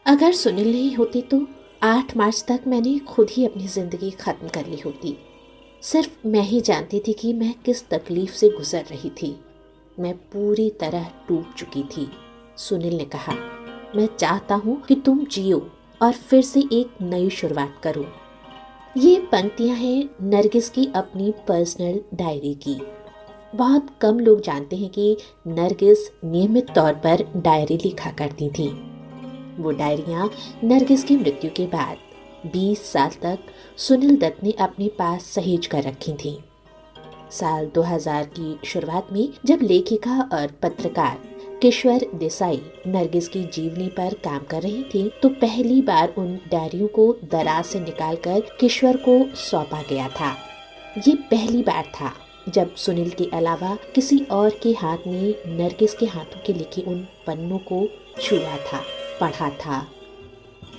अगर सुनील नहीं होते तो 8 मार्च तक मैंने खुद ही अपनी ज़िंदगी ख़त्म कर ली होती। सिर्फ मैं ही जानती थी कि मैं किस तकलीफ़ से गुज़र रही थी। मैं पूरी तरह टूट चुकी थी। सुनील ने कहा, मैं चाहता हूँ कि तुम जियो और फिर से एक नई शुरुआत करो। ये पंक्तियाँ हैं नरगिस की अपनी पर्सनल डायरी की। बहुत कम लोग जानते हैं कि नरगिस नियमित तौर पर डायरी लिखा करती थी। वो डायरियाँ नरगिस की मृत्यु के बाद 20 साल तक सुनील दत्त ने अपने पास सहेज कर रखी थीं। साल 2000 की शुरुआत में जब लेखिका और पत्रकार किश्वर देसाई नरगिस की जीवनी पर काम कर रही थी, तो पहली बार उन डायरियों को दराज से निकालकर किश्वर को सौंपा गया था। ये पहली बार था जब सुनील के अलावा किसी और के हाथ ने नरगिस के हाथों के लिखे उन पन्नों को छुआ था, पढ़ा था।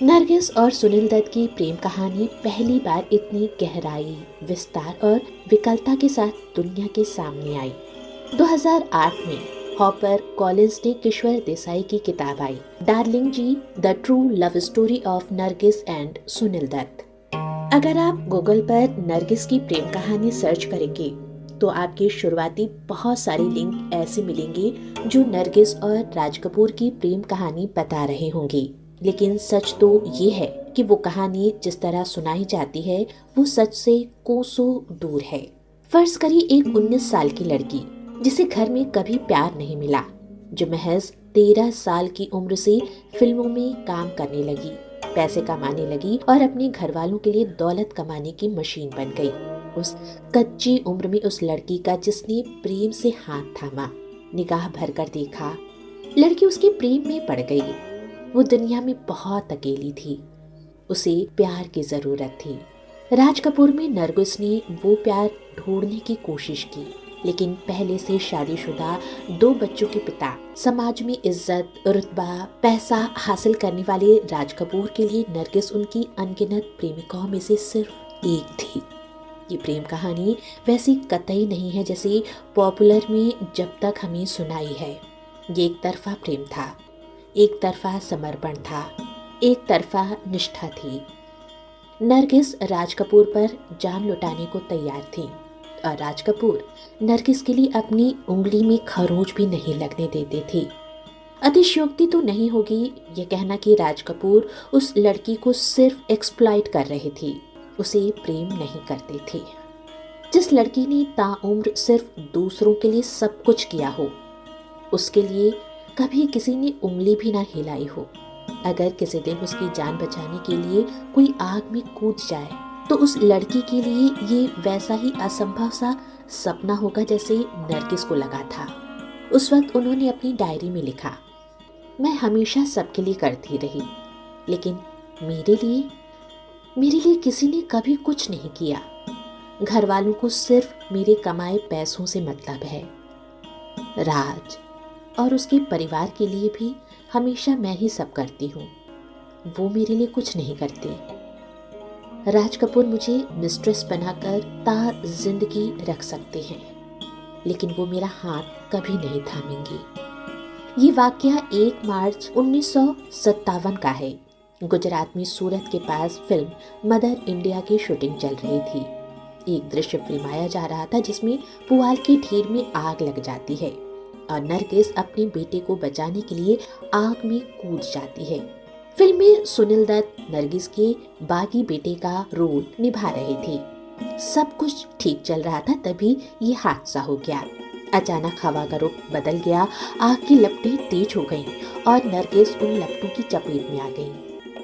नरगिस और सुनील दत्त की प्रेम कहानी पहली बार इतनी गहराई, विस्तार और विकलता के साथ दुनिया के सामने आई। 2008 में हॉपर कॉलिंस ने किश्वर देसाई की किताब आई, darling ji the true love story of Nargis and Sunil Dutt. अगर आप गूगल पर नरगिस की प्रेम कहानी सर्च करेंगे तो आपके शुरुआती बहुत सारे लिंक ऐसे मिलेंगे जो नरगिस और राज कपूर की प्रेम कहानी बता रहे होंगे। लेकिन सच तो ये है कि वो कहानी जिस तरह सुनाई जाती है वो सच से कोसों दूर है। फर्ज करिए एक 19 साल की लड़की जिसे घर में कभी प्यार नहीं मिला, जो महज 13 साल की उम्र से फिल्मों में काम करने लगी, पैसे कमाने लगी और अपने घर वालों के लिए दौलत कमाने की मशीन बन गई। उस कच्ची उम्र में उस लड़की का जिसने प्रेम से हाथ थामा, निगाह भरकर देखा, लड़की उसके प्रेम में पड़ गई। वो दुनिया में बहुत अकेली थी, उसे प्यार की जरूरत थी। राज कपूर में नरगिस ने वो प्यार ढूंढने की कोशिश की, लेकिन पहले से शादीशुदा 2 बच्चों के पिता, समाज में इज्जत, रुतबा, पैसा हासिल करने वाले राज कपूर के लिए नरगिस उनकी अनगिनत प्रेमिकाओं में से सिर्फ एक थी। ये प्रेम कहानी वैसी कतई नहीं है जैसे पॉपुलर में जब तक हमें सुनाई है। ये एक तरफा प्रेम था, एक तरफा समर्पण था, एक तरफा निष्ठा थी। नरगिस राज कपूर पर जान लुटाने को तैयार थी और राज कपूर नरगिस के लिए अपनी उंगली में खरोंच भी नहीं लगने देते थे। अतिशयोक्ति तो नहीं होगी ये कहना कि राज कपूर उस लड़की को सिर्फ एक्सप्लॉइट कर रहे थे, उसे प्रेम नहीं करते थे। जिस लड़की ने ताउम्र सिर्फ दूसरों के लिए सब कुछ किया हो, उसके लिए कभी किसी ने उंगली भी ना हिलाई हो, अगर किसी दिन उसकी जान बचाने के लिए कोई आग में कूद जाए तो उस लड़की के लिए ये वैसा ही असंभव सा सपना होगा जैसे नरगिस को लगा था। उस वक्त उन्होंने अपनी डायरी में लिखा, मैं हमेशा सबके लिए करती रही, लेकिन मेरे लिए किसी ने कभी कुछ नहीं किया। घर वालों को सिर्फ मेरे कमाए पैसों से मतलब है। राज और उसके परिवार के लिए भी हमेशा मैं ही सब करती हूँ, वो मेरे लिए कुछ नहीं करते। राज कपूर मुझे मिस्ट्रेस बनाकर ता जिंदगी रख सकते हैं, लेकिन वो मेरा हाथ कभी नहीं थामेंगे। ये वाकया 1 मार्च 1957 का है। गुजरात में सूरत के पास फिल्म मदर इंडिया की शूटिंग चल रही थी। एक दृश्य फिल्माया जा रहा था जिसमें पुआल की ढेर में आग लग जाती है और नरगिस अपने बेटे को बचाने के लिए आग में कूद जाती है। फिल्म में सुनील दत्त नरगिस के बागी बेटे का रोल निभा रहे थे। सब कुछ ठीक चल रहा था, तभी ये हादसा हो गया। अचानक हवा का रुख बदल गया, आग की लपटें तेज हो गईं और नरगिस उन लपटों की चपेट में आ गई।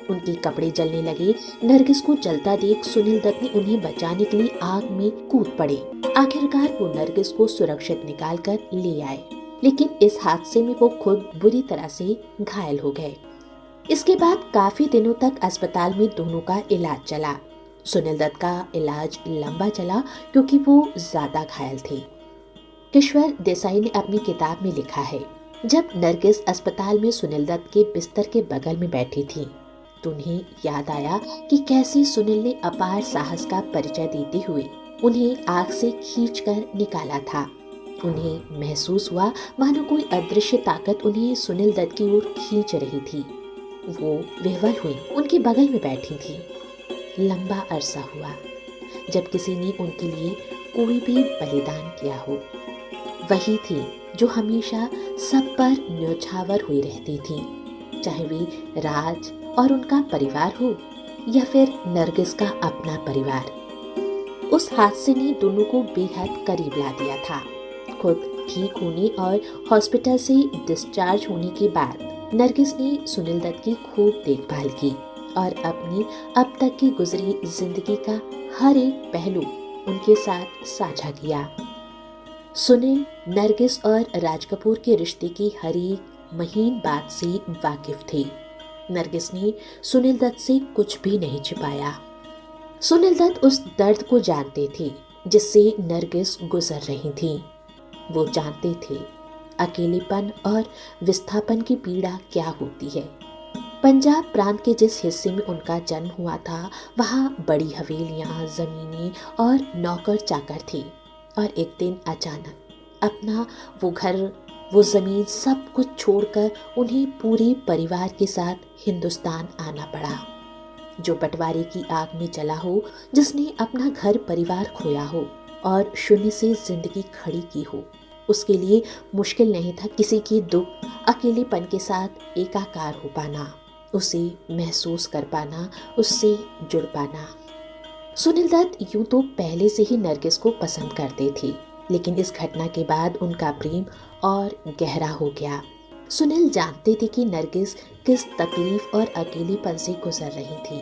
उनके कपड़े जलने लगे। नरगिस को जलता देख सुनील दत्त ने उन्हें बचाने के लिए आग में कूद पड़े। आखिरकार वो नरगिस को सुरक्षित निकाल कर ले आए, लेकिन इस हादसे में वो खुद बुरी तरह से घायल हो गए। इसके बाद काफी दिनों तक अस्पताल में दोनों का इलाज चला। सुनील दत्त का इलाज लंबा चला क्योंकि वो ज्यादा घायल थे। किश्वर देसाई ने अपनी किताब में लिखा है, जब नरगिस अस्पताल में सुनील दत्त के बिस्तर के बगल में बैठी थी तो उन्हें याद आया कि कैसे सुनील ने अपार साहस का परिचय देते हुए उन्हें आग से खींचकर निकाला था। उन्हें महसूस हुआ मानो कोई अदृश्य ताकत उन्हें सुनील दत्त की ओर खींच रही थी। वो विह्वल हुई, उनके बगल में बैठी थी। लंबा अरसा हुआ जब किसी ने उनके लिए कोई भी बलिदान किया हो। वही थी जो हमेशा सब पर न्योछावर हुई रहती थी, चाहे वे राज और उनका परिवार हो या फिर नरगिस का अपना परिवार। उस हादसे ने दोनों को बेहद करीब ला दिया था। खुद ठीक होने और हॉस्पिटल से डिस्चार्ज होने के बाद नरगिस ने सुनील दत्त की खूब देखभाल की और अपनी अब तक की गुजरी जिंदगी का हर एक पहलू उनके साथ साझा किया। सुनील नरगिस और राज कपूर के रिश्ते की हर एक महीन बात से वाकिफ थे। नरगिस ने सुनील दत्त से कुछ भी नहीं छिपाया। सुनील दत्त उस दर्द को जानते थे जिससे नरगिस गुजर रही थी। वो जानते थे अकेलेपन और विस्थापन की पीड़ा क्या होती है। पंजाब प्रांत के जिस हिस्से में उनका जन्म हुआ था, वहाँ बड़ी हवेलियाँ, जमीनें और नौकर चाकर थे। और एक दिन अचानक अपना वो घर, वो जमीन, सब कुछ छोड़कर उन्हें पूरे परिवार के साथ हिंदुस्तान आना पड़ा। जो बंटवारे की आग में जला हो, जिसने अपना घर परिवार खोया हो और शून्य से जिंदगी खड़ी की हो, उसके लिए मुश्किल नहीं था किसी के दुख, अकेलेपन के साथ एकाकार हो पाना, उसे महसूस कर पाना, उससे जुड़ पाना। सुनील दत्त यूं तो पहले से ही नरगिस को पसंद करते थे, लेकिन इस घटना के बाद उनका प्रेम और गहरा हो गया। सुनील जानते थे कि नरगिस किस तकलीफ और अकेलेपन से गुजर रही थी।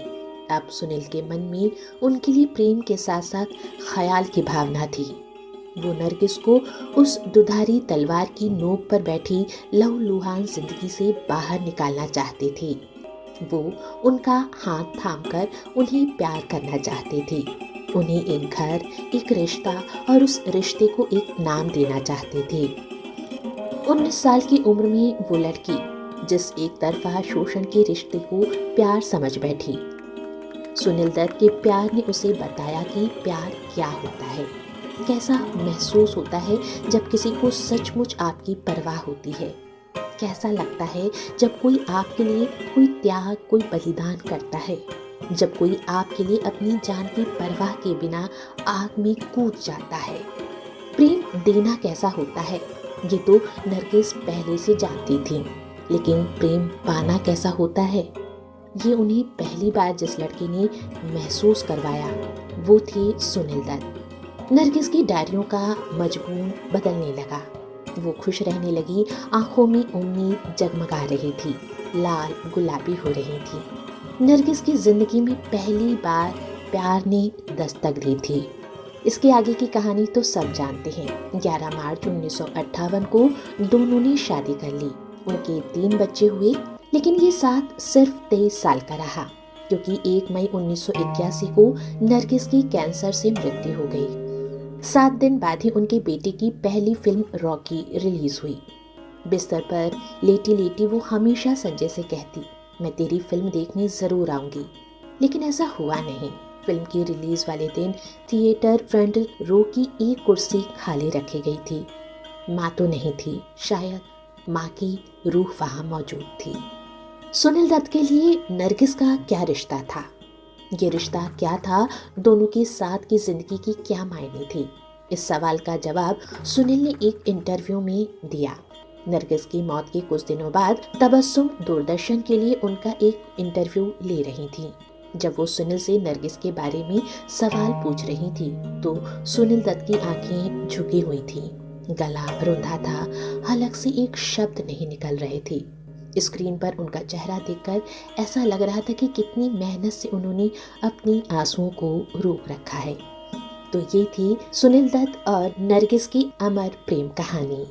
अब सुनील के मन में उनके लिए प्रेम के साथ साथ ख्याल की भावना थी। वो नरगिस को उस दुधारी तलवार की नोक पर बैठी लहूलुहान जिंदगी से बाहर निकालना चाहते थे। वो उनका हाथ थामकर उन्हें प्यार करना चाहते थे, उन्हें एक घर, एक रिश्ता और उस रिश्ते को एक नाम देना चाहते थे। 19 साल की उम्र में वो लड़की जिस एक तरफा शोषण के रिश्ते को प्यार समझ बैठी। सुनील दत्त के प्यार ने उसे बताया कि प्यार क्या होता है, कैसा महसूस होता है जब किसी को सचमुच आपकी परवाह होती है, कैसा लगता है जब कोई आपके लिए कोई त्याग, कोई बलिदान करता है, जब कोई आपके लिए अपनी जान की परवाह के बिना आग में कूद जाता है। प्रेम देना कैसा होता है ये तो नरगिस पहले से जानती थी, लेकिन प्रेम पाना कैसा होता है ये उन्हें पहली बार जिस लड़के ने महसूस करवाया वो थे सुनील दत्त। नरगिस की डायरियों का मजमून बदलने लगा। वो खुश रहने लगी, आंखों में उम्मीद जगमगा रही थी, लाल गुलाबी हो रही थी। नरगिस की जिंदगी में पहली बार प्यार ने दस्तक दी थी। इसके आगे की कहानी तो सब जानते हैं। 11 मार्च 1958 को दोनों ने शादी कर ली। उनके 3 बच्चे हुए, लेकिन ये साथ सिर्फ 23 साल का रहा, क्योंकि 1 मई 1981 को नरगिस की कैंसर से मृत्यु हो गई। 7 दिन बाद ही उनके बेटे की पहली फिल्म रॉकी रिलीज हुई। बिस्तर पर लेटी लेटी वो हमेशा संजय से कहती, मैं तेरी फिल्म देखने जरूर आऊंगी, लेकिन ऐसा हुआ नहीं। फिल्म की रिलीज वाले दिन थिएटर फ्रंट रो की एक कुर्सी खाली रखी गई थी। माँ तो नहीं थी, शायद माँ की रूह वहां मौजूद थी। सुनील दत्त के लिए नरगिस का क्या रिश्ता था, ये रिश्ता क्या था, दोनों के साथ की जिंदगी की क्या मायने थे, इस सवाल का जवाब सुनील ने एक इंटरव्यू में दिया। नरगिस की मौत के कुछ दिनों बाद तबस्सुम दूरदर्शन के लिए उनका एक इंटरव्यू ले रही थी। जब वो सुनील से नरगिस के बारे में सवाल पूछ रही थी तो सुनील दत्त की आंखें झुकी हुई थी, गला रुंधा था, हलक से एक शब्द नहीं निकल रहे थे। स्क्रीन पर उनका चेहरा देखकर ऐसा लग रहा था कि कितनी मेहनत से उन्होंने अपनी आंसुओं को रोक रखा है। तो ये थी सुनील दत्त और नरगिस की अमर प्रेम कहानी।